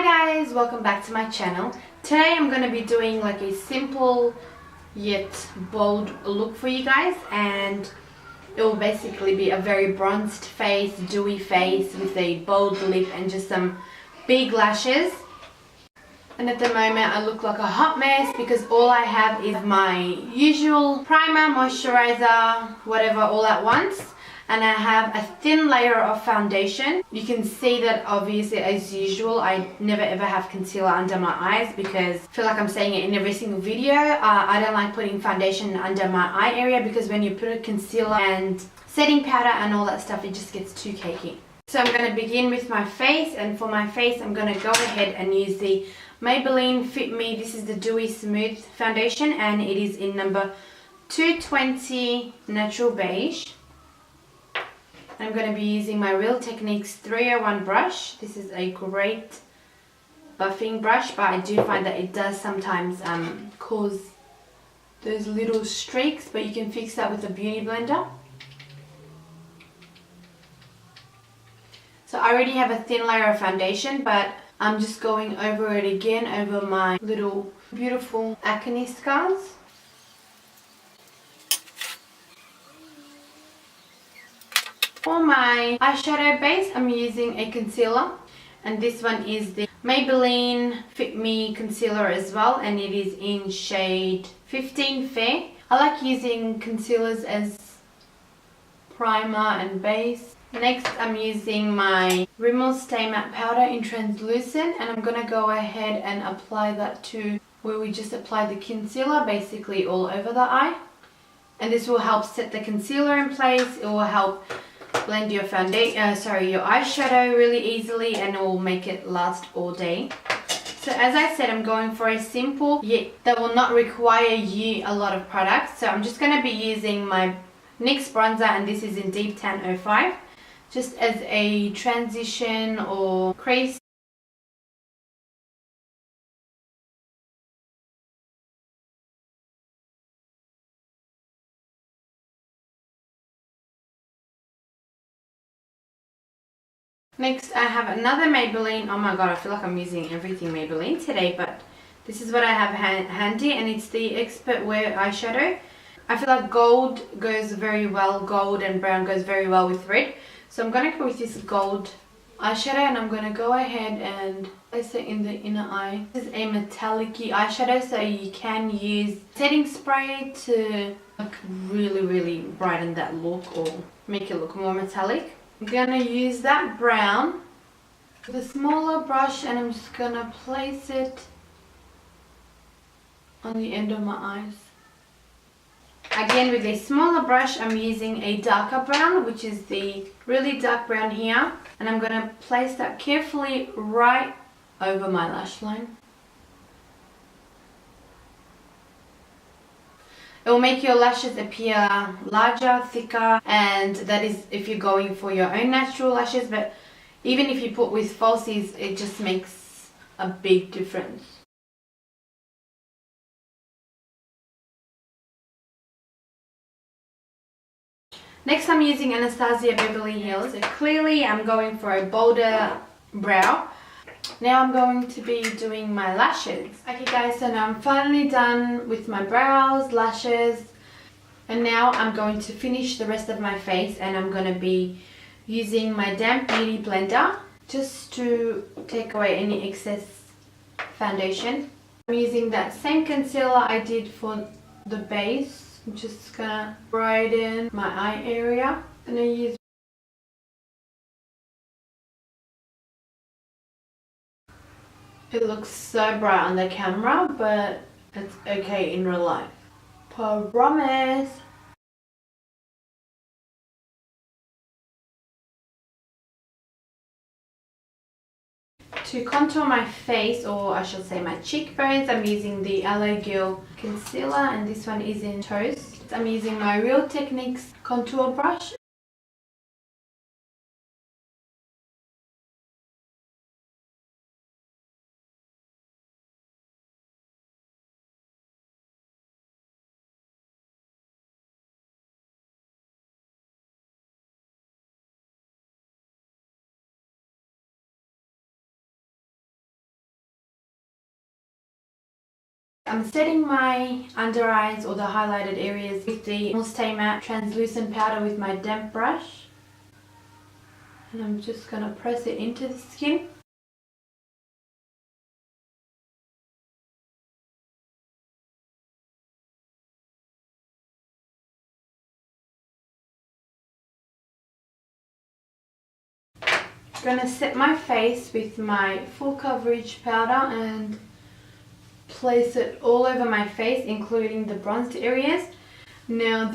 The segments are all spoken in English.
Hi guys, welcome back to my channel. Today I'm going to be doing like a simple yet bold look for you guys, and it will basically be a very bronzed face, dewy face with a bold lip and just some big lashes. And at the moment I look like a hot mess because all I have is my usual primer, moisturizer, whatever all at once. And I have a thin layer of foundation. You can see that obviously, as usual, I never ever have concealer under my eyes because I feel like I'm saying it in every single video. I don't like putting foundation under my eye area because when you put a concealer and setting powder and all that stuff, it just gets too cakey. So I'm going to begin with my face, and for my face I'm going to go ahead and use the Maybelline Fit Me. This is the Dewy Smooth Foundation and it is in number 220 Natural Beige. I'm going to be using my Real Techniques 301 brush. This is a great buffing brush, but I do find that it does sometimes cause those little streaks, but you can fix that with a beauty blender. So I already have a thin layer of foundation, but I'm just going over it again over my little beautiful acne scars. For my eyeshadow base, I'm using a concealer, and this one is the Maybelline Fit Me concealer as well, and it is in shade 15 Fair. I like using concealers as primer and base. Next, I'm using my Rimmel Stay Matte Powder in translucent, and I'm going to go ahead and apply that to where we just applied the concealer, basically all over the eye. And this will help set the concealer in place. It will help blend your your eyeshadow really easily, and it will make it last all day. So as I said, I'm going for a simple yet that will not require you a lot of products. So I'm just going to be using my NYX bronzer, and this is in Deep Tan 05, just as a transition or crease. Next, I have another Maybelline. Oh my god, I feel like I'm using everything Maybelline today, but this is what I have handy, and it's the Expert Wear eyeshadow. I feel like gold goes very well, gold and brown goes very well with red. So I'm going to go with this gold eyeshadow, and I'm going to go ahead and place it in the inner eye. This is a metallic-y eyeshadow, so you can use setting spray to like really brighten that look or make it look more metallic. I'm going to use that brown with a smaller brush, and I'm just going to place it on the end of my eyes. Again, with a smaller brush, I'm using a darker brown, which is the really dark brown here, and I'm going to place that carefully right over my lash line. It will make your lashes appear larger, thicker, and that is if you're going for your own natural lashes, but even if you put with falsies, it just makes a big difference. Next, I'm using Anastasia Beverly Hills. So clearly I'm going for a bolder brow. Now I'm going to be doing my lashes. Okay guys, so now I'm finally done with my brows, lashes, and now I'm going to finish the rest of my face, and I'm going to be using my Damp Beauty blender just to take away any excess foundation. I'm using that same concealer I did for the base. I'm just going to brighten my eye area, and I use it looks so bright on the camera, but it's okay in real life. Promise. To contour my face, or I should say my cheekbones, I'm using the Aloe Gel concealer, and this one is in Toast. I'm using my Real Techniques contour brush. I'm setting my under eyes or the highlighted areas with the Stay Matte translucent powder with my damp brush. And I'm just going to press it into the skin. I'm going to set my face with my full coverage powder and place it all over my face, including the bronzed areas. Now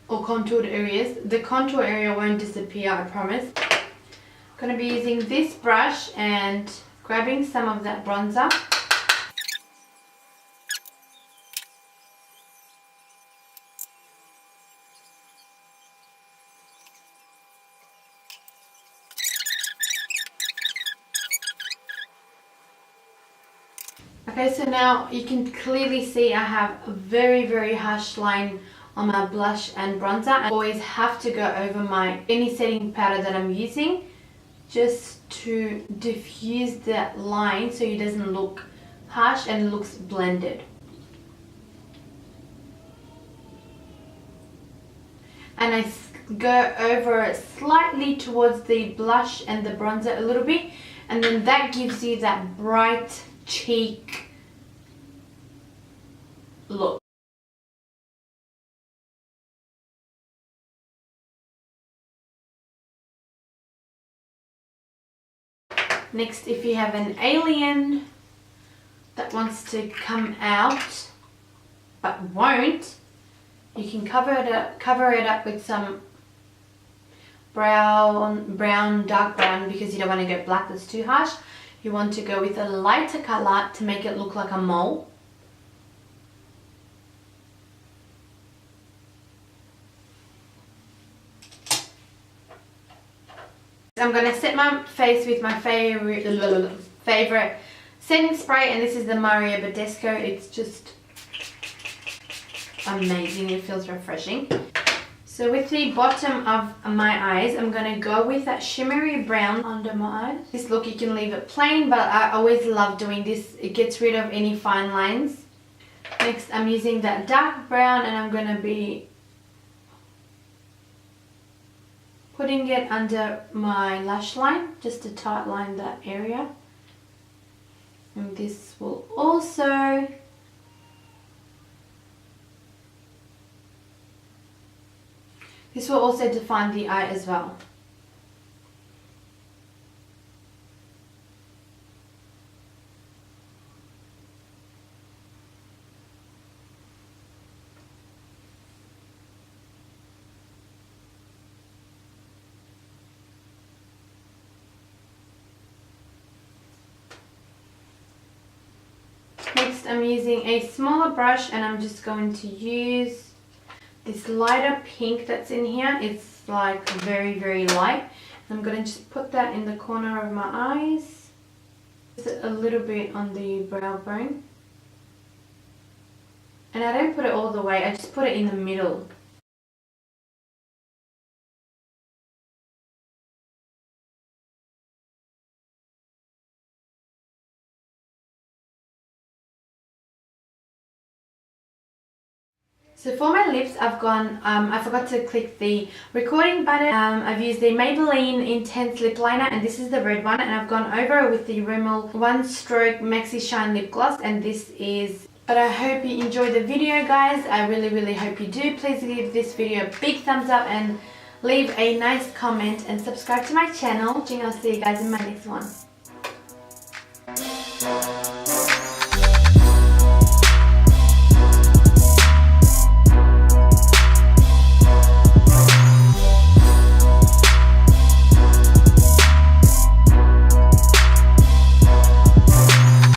or contoured areas. The contour area won't disappear, I promise. I'm going to be using this brush and grabbing some of that bronzer. Okay, so now you can clearly see I have a very harsh line on my blush and bronzer. I always have to go over any setting powder that I'm using just to diffuse that line so it doesn't look harsh and looks blended. And I go over slightly towards the blush and the bronzer a little bit, and then that gives you that bright cheek look. Next, if you have an alien that wants to come out but won't, you can cover it up with some dark brown, because you don't want to go black, that's too harsh. You want to go with a lighter color to make it look like a mole. I'm going to set my face with my favorite setting spray, and this is the Mario Badescu. It's just amazing, it feels refreshing. So with the bottom of my eyes, I'm going to go with that shimmery brown under my eyes. This look, you can leave it plain, but I always love doing this. It gets rid of any fine lines. Next, I'm using that dark brown, and I'm going to be putting it under my lash line, just to tight line that area. And this will also define the eye as well. Next, I'm using a smaller brush, and I'm just going to use this lighter pink that's in here. It's like very light. I'm going to just put that in the corner of my eyes, just a little bit on the brow bone, and I don't put it all the way, I just put it in the middle. So for my lips, I've gone, I forgot to click the recording button. I've used the Maybelline Intense Lip Liner, and this is the red one, and I've gone over with the Rimmel One Stroke Maxi Shine Lip Gloss, and this is... But I hope you enjoyed the video, guys. I really hope you do. Please give this video a big thumbs up and leave a nice comment and subscribe to my channel. I'll see you guys in my next one.